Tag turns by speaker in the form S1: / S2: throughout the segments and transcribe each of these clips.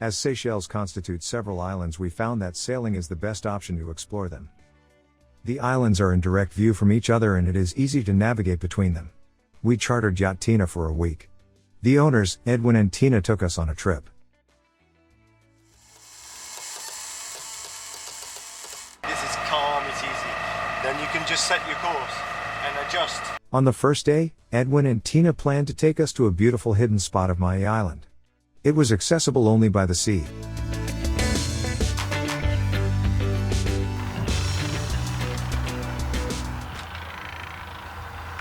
S1: As Seychelles constitutes several islands, we found that sailing is the best option to explore them. The islands are in direct view from each other and it is easy to navigate between them. We chartered yacht Tina for a week. The owners, Edwin and Tina, took us on a trip.
S2: This is calm, it's easy. Then you can just set your course and adjust.
S1: On the first day, Edwin and Tina planned to take us to a beautiful hidden spot of Mahe Island. It was accessible only by the sea.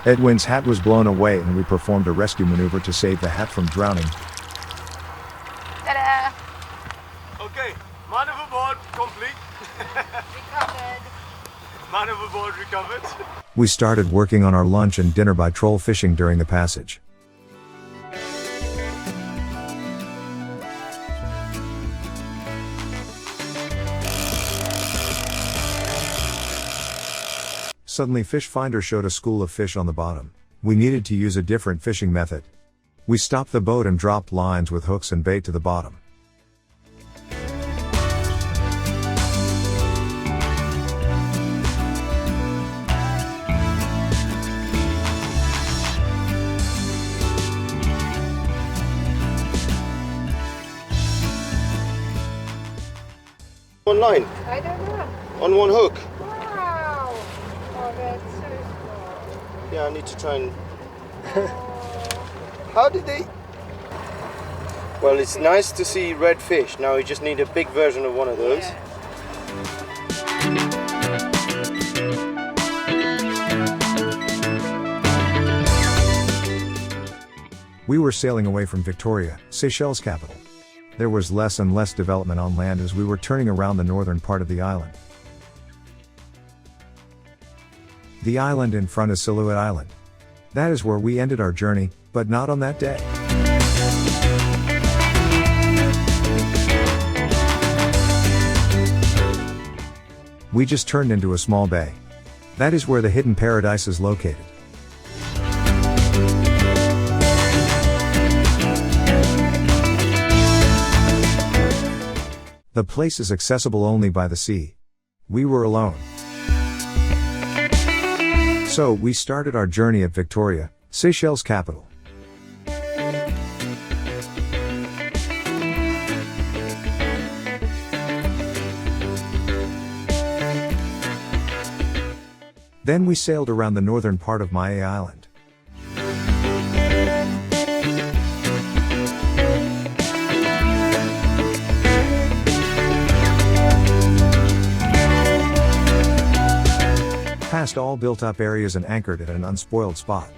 S1: Edwin's hat was blown away and we performed a rescue maneuver to save the hat from drowning.
S3: Ta-da!
S2: Okay, man overboard, complete.
S3: Recovered.
S2: Man overboard, recovered.
S1: We started working on our lunch and dinner by troll fishing during the passage. Suddenly Fish Finder showed a school of fish on the bottom. We needed to use a different fishing method. We stopped the boat and dropped lines with hooks and bait to the bottom.
S2: One line,
S3: I don't know.
S2: on one hook.
S3: Wow! Oh, that's so small.
S2: Yeah, I need to try and... How did they... Well, it's nice to see red fish. Now you just need a big version of one of those.
S3: Yeah.
S1: We were sailing away from Victoria, Seychelles' capital. There was less and less development on land as we were turning around the northern part of the island. The island in front is Silhouette Island. That is where we ended our journey, but not on that day. We just turned into a small bay. That is where the hidden paradise is located. The place is accessible only by the sea. We were alone. So we started our journey at Victoria, Seychelles' capital. Then we sailed around the northern part of Mahe Island. Past all built-up areas and anchored at an unspoiled spot.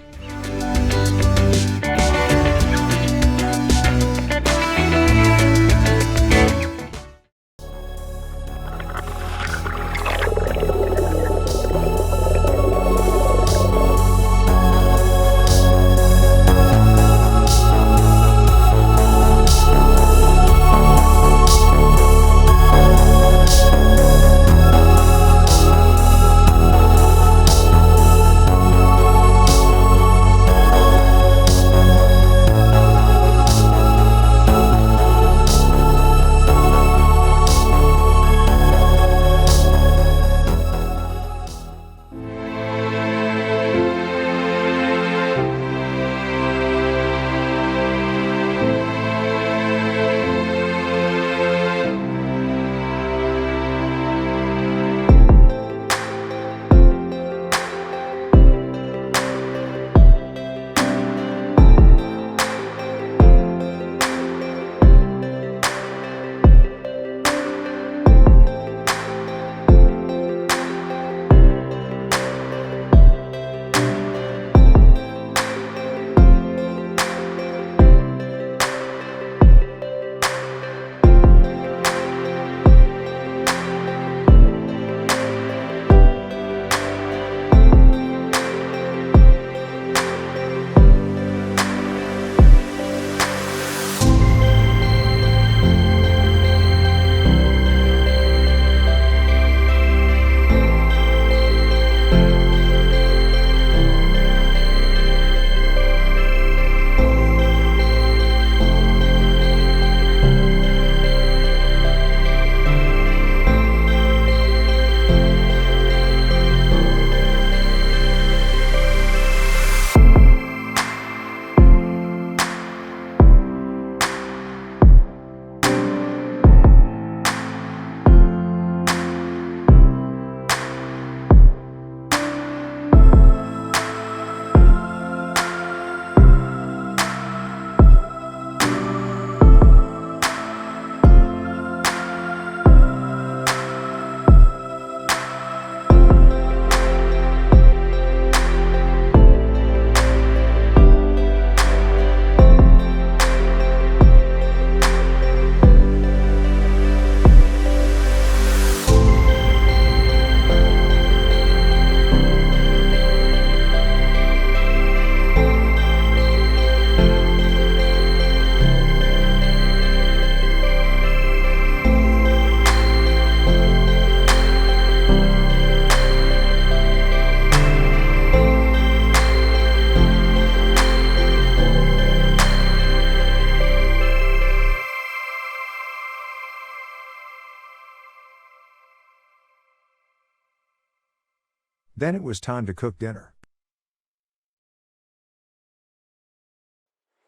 S1: Then it was time to cook dinner.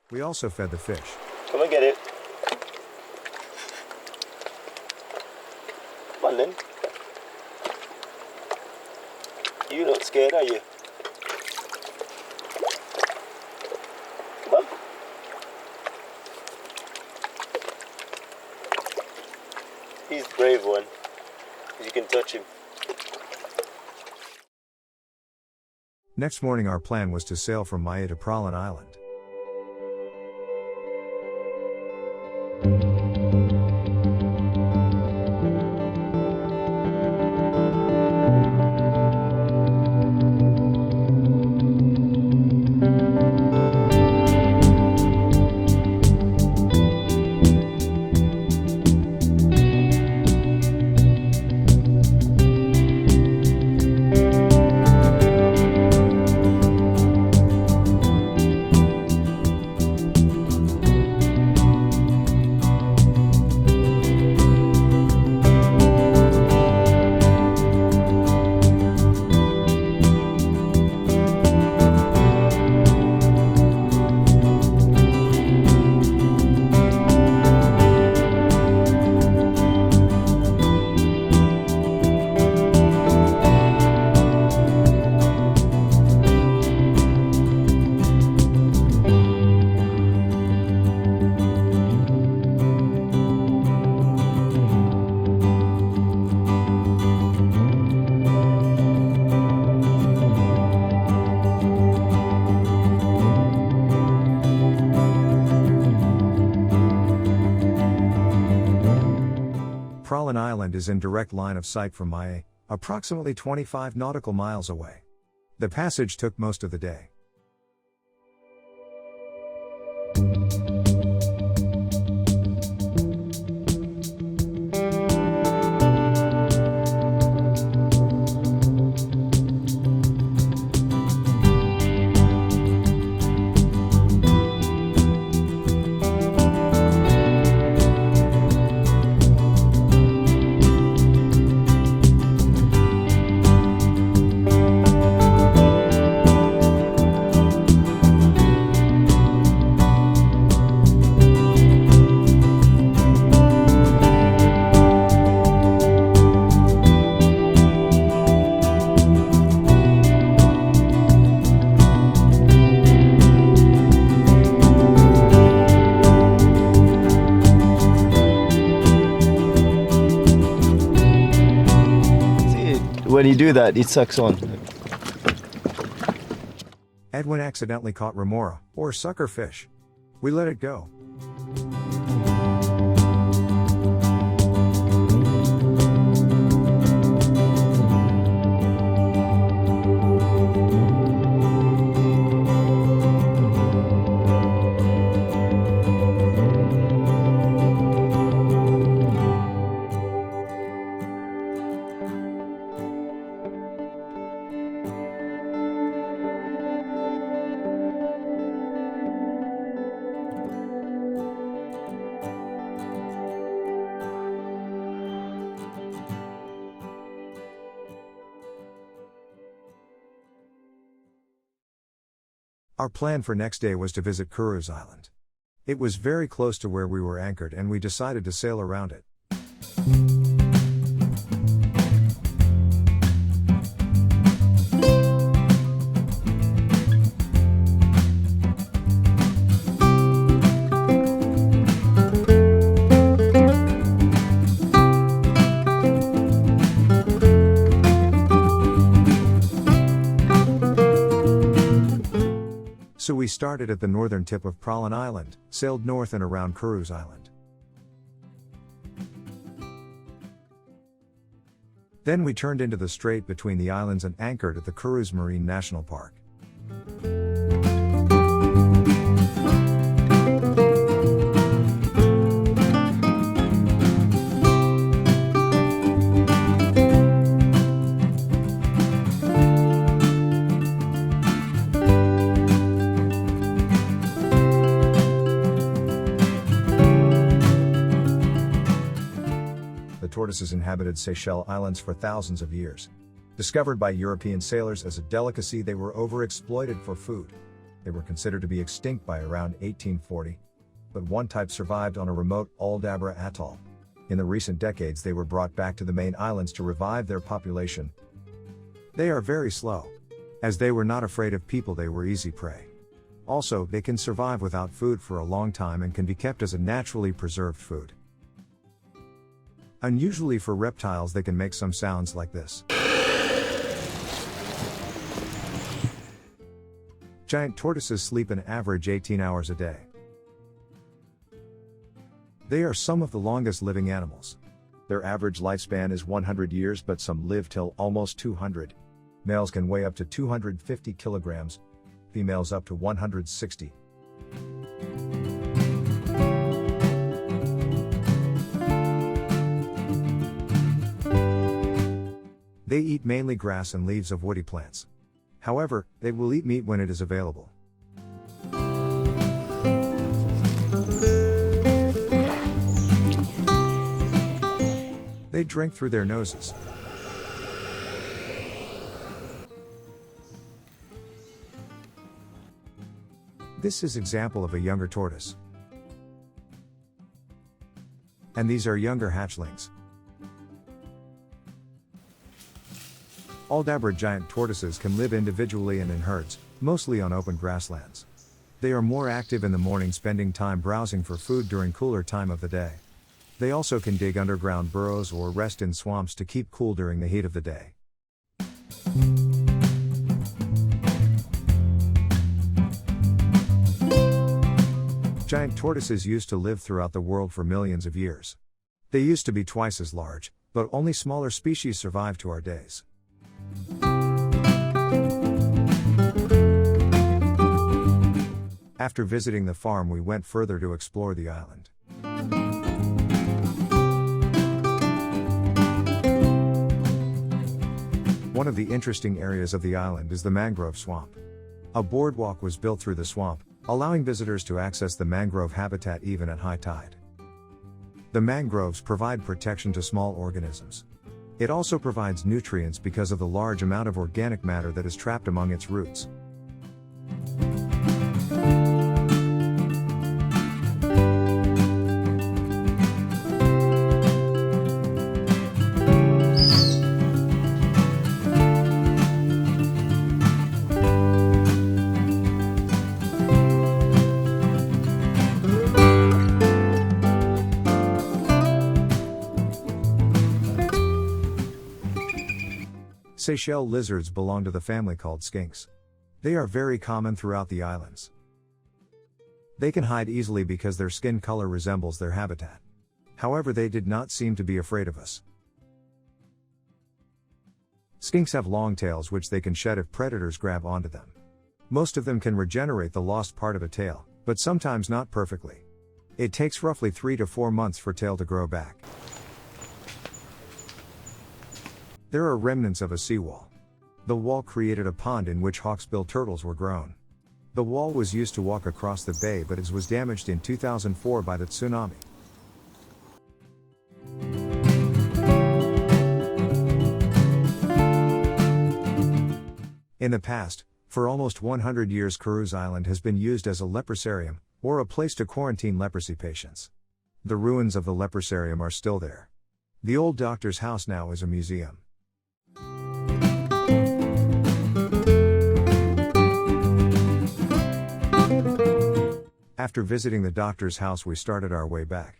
S1: We also fed the fish.
S2: Come and get it. Come on then. You're not scared, are you? Come on. He's the brave one. You can touch him.
S1: Next morning our plan was to sail from Mahe to Praslin Island. Praslin Island is in direct line of sight from Mahe, approximately 25 nautical miles away. The passage took most of the day.
S2: When you do that, it sucks on.
S1: Edwin accidentally caught remora, or sucker fish. We let it go. Our plan for next day was to visit Curieuse Island. It was very close to where we were anchored and we decided to sail around it. So we started at the northern tip of Praslin Island, sailed north and around Curieuse Island. Then we turned into the strait between the islands and anchored at the Curieuse Marine National Park. Tortoises inhabited Seychelles Islands for thousands of years. Discovered by European sailors as a delicacy, they were overexploited for food. They were considered to be extinct by around 1840. But one type survived on a remote Aldabra atoll. In the recent decades, they were brought back to the main islands to revive their population. They are very slow. As they were not afraid of people, they were easy prey. Also, they can survive without food for a long time and can be kept as a naturally preserved food. Unusually for reptiles, they can make some sounds like this. Giant tortoises sleep an average 18 hours a day. They are some of the longest living animals. Their average lifespan is 100 years, but some live till almost 200. Males can weigh up to 250 kilograms, females up to 160. They eat mainly grass and leaves of woody plants. However, they will eat meat when it is available. They drink through their noses. This is example of a younger tortoise. And these are younger hatchlings. Aldabra giant tortoises can live individually and in herds, mostly on open grasslands. They are more active in the morning, spending time browsing for food during cooler time of the day. They also can dig underground burrows or rest in swamps to keep cool during the heat of the day. Giant tortoises used to live throughout the world for millions of years. They used to be twice as large, but only smaller species survive to our days. After visiting the farm, we went further to explore the island. One of the interesting areas of the island is the mangrove swamp. A boardwalk was built through the swamp, allowing visitors to access the mangrove habitat even at high tide. The mangroves provide protection to small organisms. It also provides nutrients because of the large amount of organic matter that is trapped among its roots. Seychelles lizards belong to the family called skinks. They are very common throughout the islands. They can hide easily because their skin color resembles their habitat. However, they did not seem to be afraid of us. Skinks have long tails which they can shed if predators grab onto them. Most of them can regenerate the lost part of a tail, but sometimes not perfectly. It takes roughly 3 to 4 months for tail to grow back. There are remnants of a seawall. The wall created a pond in which hawksbill turtles were grown. The wall was used to walk across the bay, but it was damaged in 2004 by the tsunami. In the past, for almost 100 years, Curieuse Island has been used as a leprosarium, or a place to quarantine leprosy patients. The ruins of the leprosarium are still there. The old doctor's house now is a museum. After visiting the doctor's house, we started our way back.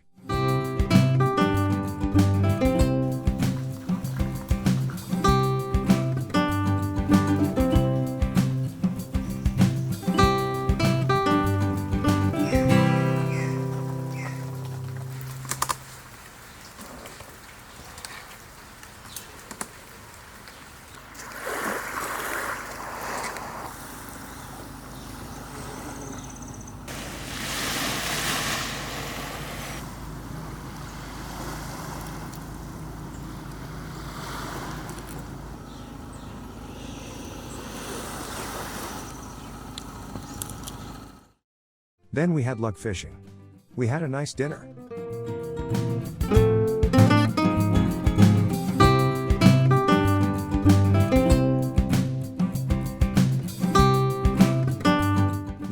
S1: Then we had luck fishing. We had a nice dinner.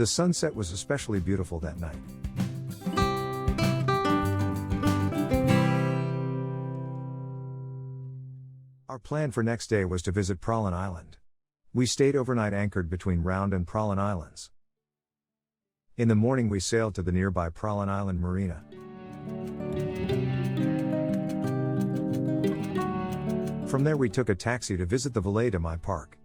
S1: The sunset was especially beautiful that night. Our plan for next day was to visit Praslin Island. We stayed overnight anchored between Round and Praslin Islands. In the morning we sailed to the nearby Praslin Island marina. From there we took a taxi to visit the Vallée de Mai park.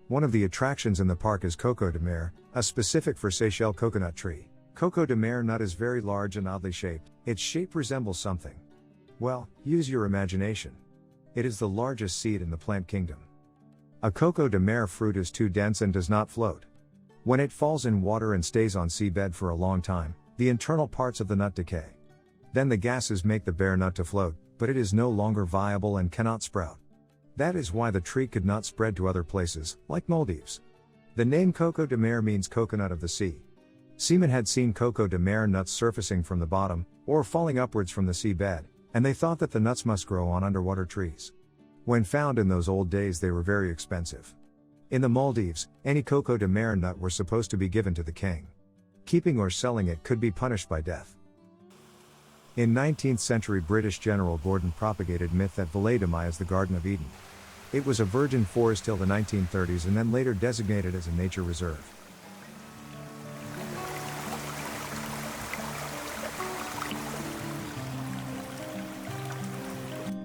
S1: One of the attractions in the park is Coco de Mer, a specific for Seychelles coconut tree. Coco de Mer nut is very large and oddly shaped. Its shape resembles something. Well, use your imagination. It is the largest seed in the plant kingdom. A Coco de Mer fruit is too dense and does not float. When it falls in water and stays on seabed for a long time, the internal parts of the nut decay. Then the gases make the bare nut to float, but it is no longer viable and cannot sprout. That is why the tree could not spread to other places, like Maldives. The name Coco de Mer means coconut of the sea. Seamen had seen Coco de Mer nuts surfacing from the bottom, or falling upwards from the seabed, and they thought that the nuts must grow on underwater trees. When found in those old days they were very expensive. In the Maldives, any Coco de Mer nut were supposed to be given to the king. Keeping or selling it could be punished by death. In 19th century British General Gordon propagated myth that Vallée de Mai is the Garden of Eden. It was a virgin forest till the 1930s and then later designated as a nature reserve.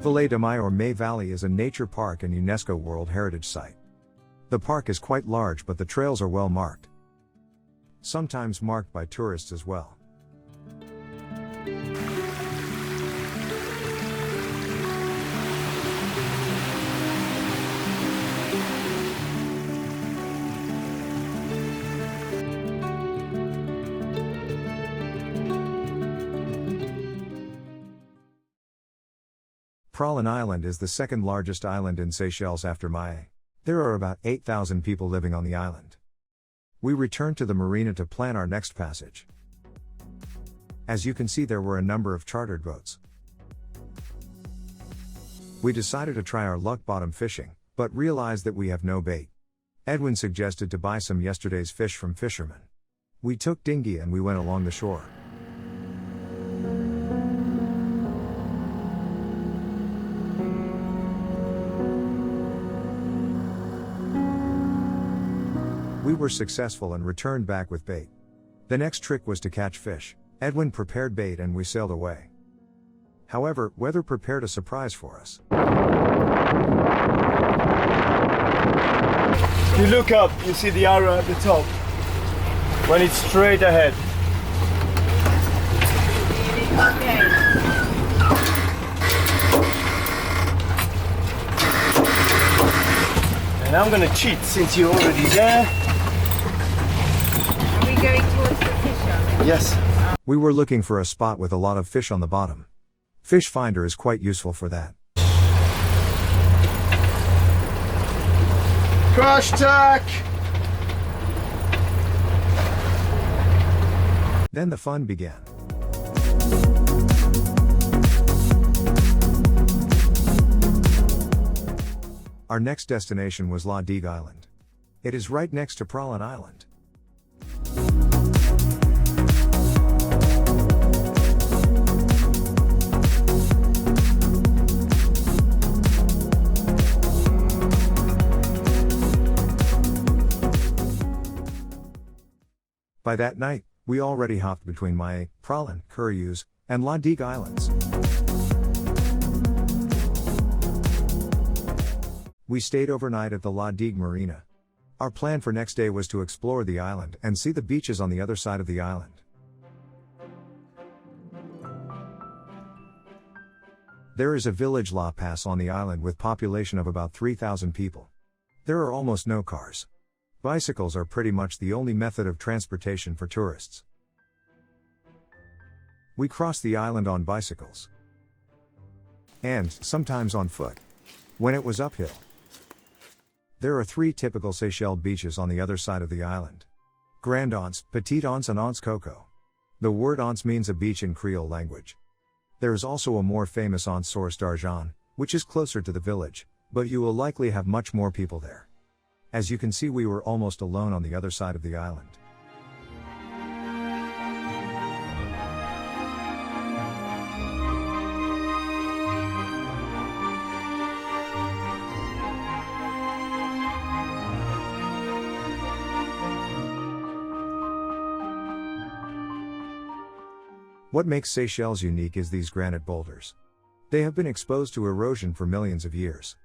S1: Vallée de Mai or Mai Valley is a nature park and UNESCO World Heritage Site. The park is quite large but the trails are well marked. Sometimes marked by tourists as well. Praslin Island is the second largest island in Seychelles after Mahe. There are about 8,000 people living on the island. We returned to the marina to plan our next passage. As you can see, there were a number of chartered boats. We decided to try our luck bottom fishing, but realized that we have no bait. Edwin suggested to buy some yesterday's fish from fishermen. We took dinghy and we went along the shore. We were successful and returned back with bait. The next trick was to catch fish. Edwin prepared bait and we sailed away. However, weather prepared a surprise for us.
S2: If you look up, you see the arrow at the top. When it's straight ahead. And I'm gonna cheat since you're already there.
S3: Are we going towards the fish?
S2: Yes.
S1: We were looking for a spot with a lot of fish on the bottom. Fish Finder is quite useful for that.
S2: Crash tack!
S1: Then the fun began. Our next destination was La Digue Island. It is right next to Praslin Island. By that night, we already hopped between Mahe, Praslin, Curieuse, and La Digue Islands. We stayed overnight at the La Digue Marina. Our plan for next day was to explore the island and see the beaches on the other side of the island. There is a village La Passe on the island with population of about 3,000 people. There are almost no cars. Bicycles are pretty much the only method of transportation for tourists. We crossed the island on bicycles. And sometimes on foot. When it was uphill. There are 3 typical Seychelles beaches on the other side of the island. Grand Anse, Petit Anse and Anse Coco. The word Anse means a beach in Creole language. There is also a more famous Anse Source d'Argent, which is closer to the village, but you will likely have much more people there. As you can see, we were almost alone on the other side of the island. What makes Seychelles unique is these granite boulders. They have been exposed to erosion for millions of years.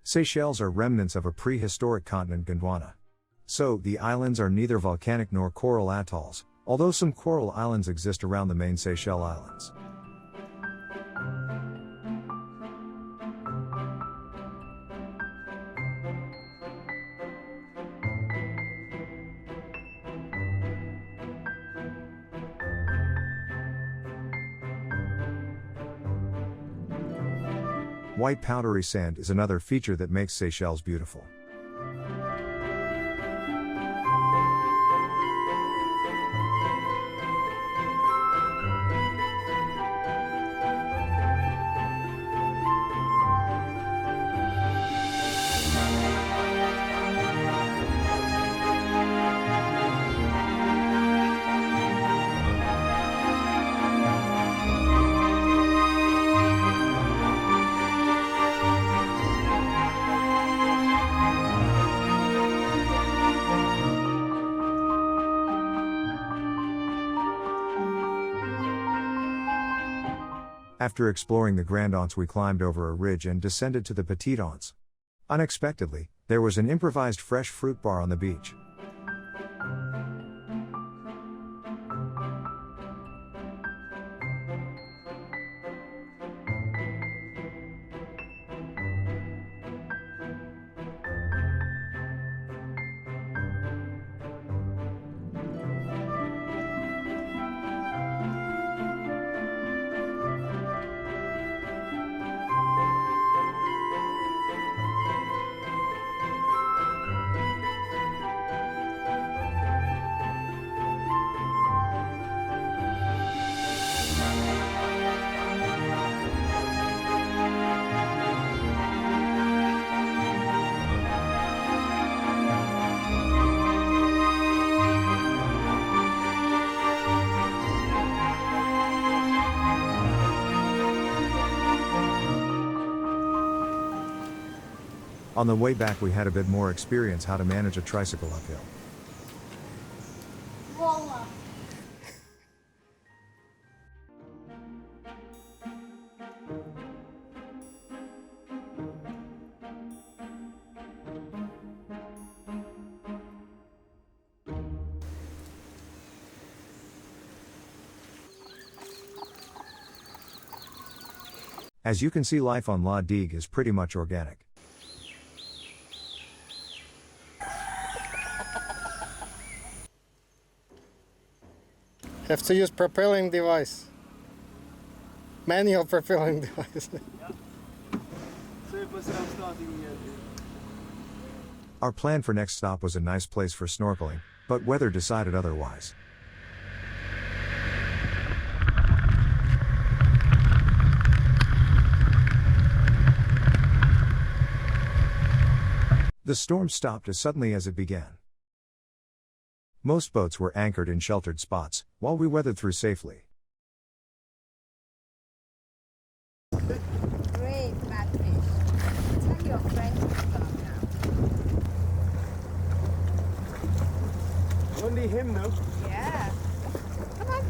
S1: Seychelles are remnants of a prehistoric continent Gondwana. So, the islands are neither volcanic nor coral atolls, although some coral islands exist around the main Seychelles Islands. White powdery sand is another feature that makes Seychelles beautiful. After exploring the Grand Anse, we climbed over a ridge and descended to the Petit Anse. Unexpectedly, there was an improvised fresh fruit bar on the beach. On the way back, we had a bit more experience how to manage a tricycle uphill.
S3: Voila.
S1: As you can see, life on La Digue is pretty much organic.
S4: Have to use propelling device. Manual propelling device.
S1: Our plan for next stop was a nice place for snorkeling, but weather decided otherwise. The storm stopped as suddenly as it began. Most boats were anchored in sheltered spots, while we weathered through safely.
S3: Great catfish. Tell your friends to come now.
S2: Only him now.
S3: Yeah. Come on.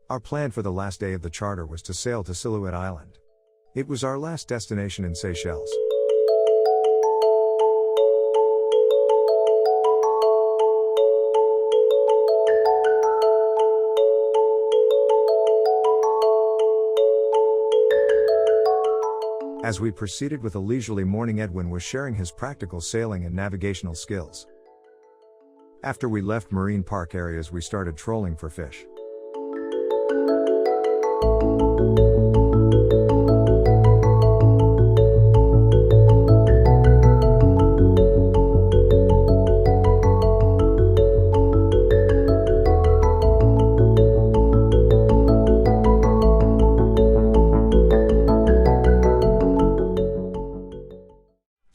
S1: Our plan for the last day of the charter was to sail to Silhouette Island. It was our last destination in Seychelles. As we proceeded with a leisurely morning, Edwin was sharing his practical sailing and navigational skills. After we left marine park areas, we started trolling for fish.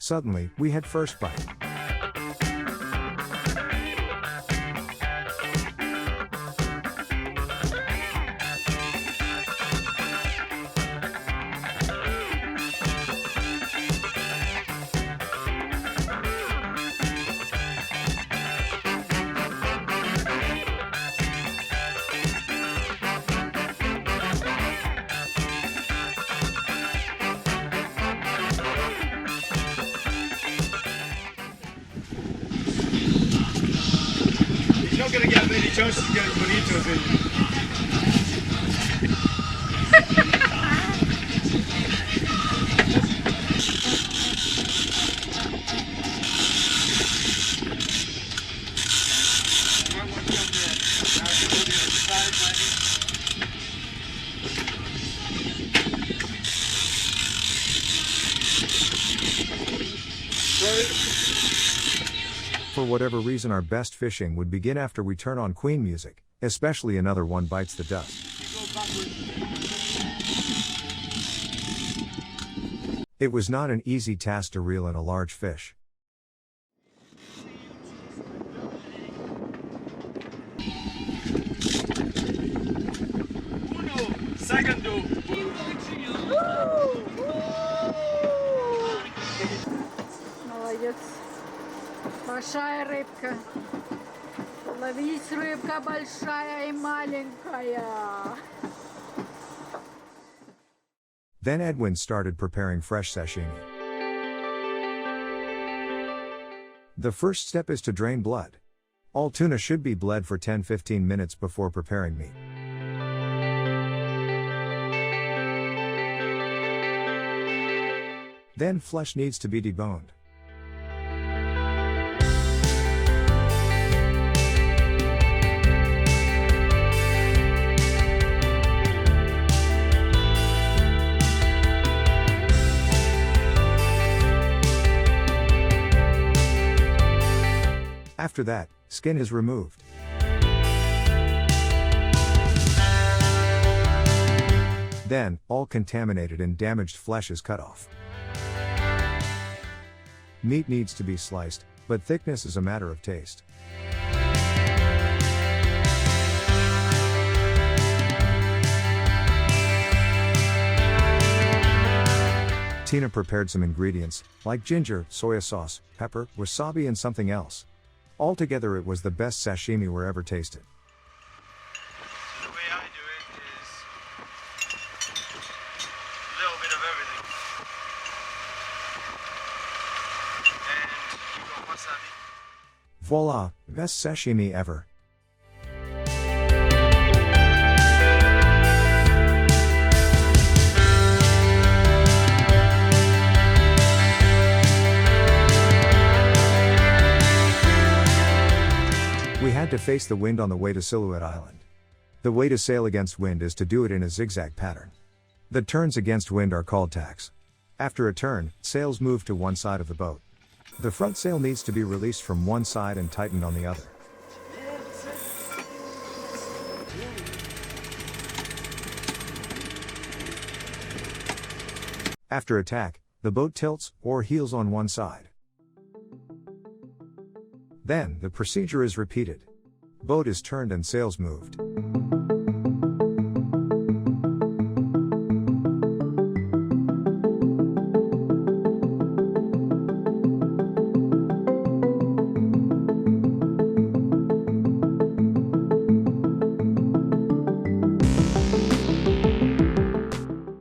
S1: Suddenly, we had first bite.
S5: not going to get many chances to get bonitos in.
S1: For whatever reason, our best fishing would begin after we turn on Queen music, especially Another One Bites the Dust. It was not an easy task to reel in a large fish.
S3: Молодец. Большая рыбка. Ловись, рыбка большая и маленькая.
S1: Then Edwin started preparing fresh sashimi. The first step is to drain blood. All tuna should be bled for 10-15 minutes before preparing meat. Then flesh needs to be deboned. After that, skin is removed. Then, all contaminated and damaged flesh is cut off. Meat needs to be sliced, but thickness is a matter of taste. Tina prepared some ingredients, like ginger, soy sauce, pepper, wasabi and something else. Altogether it was the best sashimi we ever tasted.
S5: The way I do it is a little bit of everything. And you got wasabi.
S1: Voila, best sashimi ever. We had to face the wind on the way to Silhouette Island. The way to sail against wind is to do it in a zigzag pattern. The turns against wind are called tacks. After a turn, sails move to one side of the boat. The front sail needs to be released from one side and tightened on the other. After a tack, the boat tilts or heels on one side. Then, the procedure is repeated. Boat is turned and sails moved.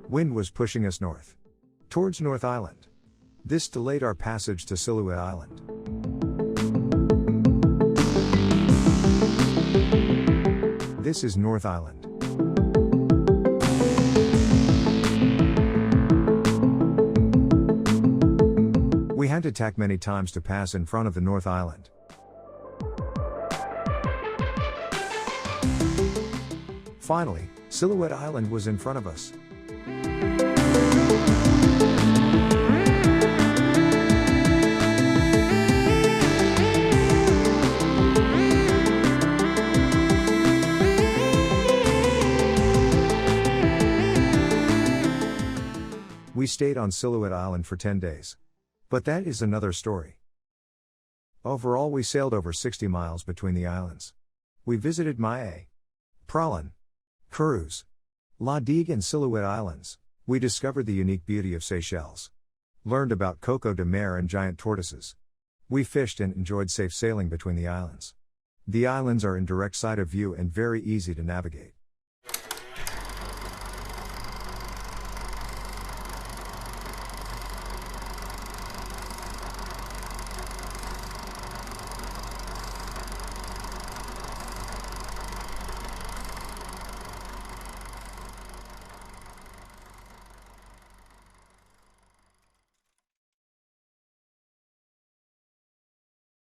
S1: Wind was pushing us north, towards North Island. This delayed our passage to Silhouette Island. This is North Island. We had to tack many times to pass in front of the North Island. Finally, Silhouette Island was in front of us. We stayed on Silhouette Island for 10 days. But that is another story. Overall, we sailed over 60 miles between the islands. We visited Mahe, Praslin, Curieuse, Digue and Silhouette Islands. We discovered the unique beauty of Seychelles. Learned about Coco de Mer and giant tortoises. We fished and enjoyed safe sailing between the islands. The islands are in direct sight of view and very easy to navigate.